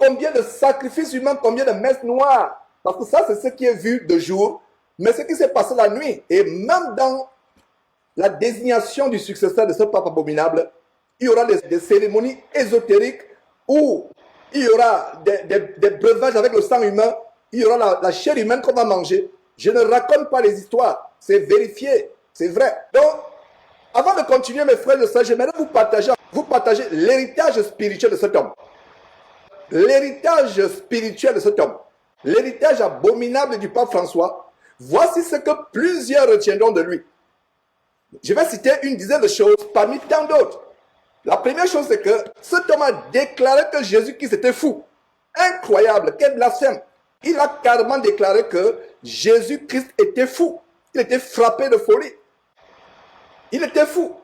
combien de sacrifices humains, combien de messes noires. Parce que ça, c'est ce qui est vu de jour, mais ce qui s'est passé la nuit. Et même dans la désignation du successeur de ce pape abominable, il y aura des cérémonies ésotériques où il y aura des breuvages avec le sang humain, il y aura la chair humaine qu'on va manger. Je ne raconte pas les histoires, c'est vérifié, c'est vrai. Donc, avant de continuer, mes frères et sœurs, j'aimerais vous partager l'héritage spirituel de cet homme. L'héritage spirituel de cet homme. L'héritage abominable du pape François. Voici ce que plusieurs retiendront de lui. Je vais citer une dizaine de choses parmi tant d'autres. La première chose, c'est que cet homme a déclaré que Jésus-Christ était fou. Incroyable, quel blasphème. Il a carrément déclaré que Jésus-Christ était fou. Il était frappé de folie. Il était fou.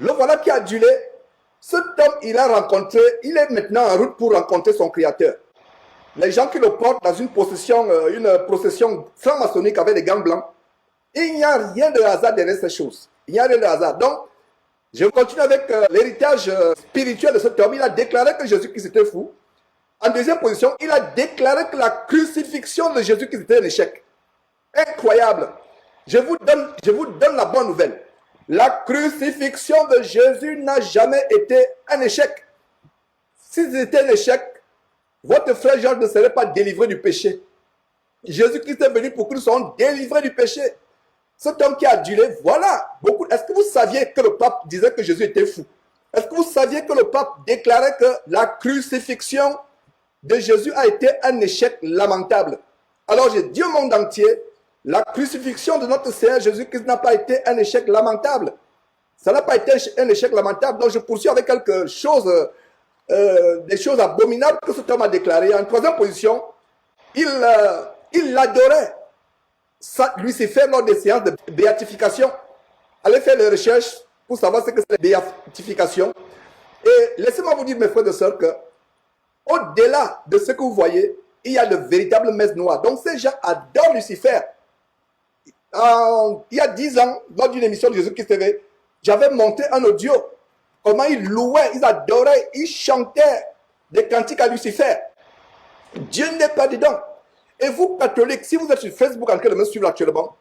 Le voilà qui a adulé. Cet homme, il est maintenant en route pour rencontrer son Créateur. Les gens qui le portent dans une procession franc-maçonnique avec des gants blancs. Il n'y a rien de hasard derrière ces choses. Il n'y a rien de hasard. Donc, je continue avec l'héritage spirituel de cet homme. Il a déclaré que Jésus-Christ était fou. En deuxième position, il a déclaré que la crucifixion de Jésus-Christ était un échec. Incroyable. Je vous donne la bonne nouvelle. La crucifixion de Jésus n'a jamais été un échec. Si c'était un échec, votre frère Jean ne serait pas délivré du péché. Jésus-Christ est venu pour que nous soyons délivrés du péché. Cet homme qui a adulé, voilà. Est-ce que vous saviez que le pape disait que Jésus était fou? Est-ce que vous saviez que le pape déclarait que la crucifixion de Jésus a été un échec lamentable? Alors je dis au monde entier, la crucifixion de notre Seigneur Jésus-Christ n'a pas été un échec lamentable. Ça n'a pas été un échec lamentable. Donc je poursuis avec quelque chose, des choses abominables que cet homme a déclarées. En troisième position, il adorait Lucifer lors des séances de béatification. Allez faire les recherches pour savoir ce que c'est la béatification. Et laissez-moi vous dire, mes frères et sœurs, que au-delà de ce que vous voyez, il y a de véritables messes noires. Donc ces gens adorent Lucifer. Il y a 10 ans, lors d'une émission de Jésus-Christ TV, j'avais monté un audio. Comment ils louaient, ils adoraient, ils chantaient des cantiques à Lucifer. Dieu n'est pas dedans. Et vous, catholiques, si vous êtes sur Facebook en train de me suivre actuellement,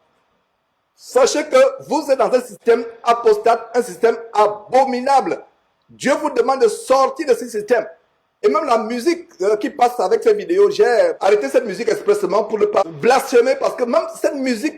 sachez que vous êtes dans un système apostate, un système abominable. Dieu vous demande de sortir de ce système. Et même la musique qui passe avec ces vidéos, j'ai arrêté cette musique expressément pour ne pas blasphémer, parce que même cette musique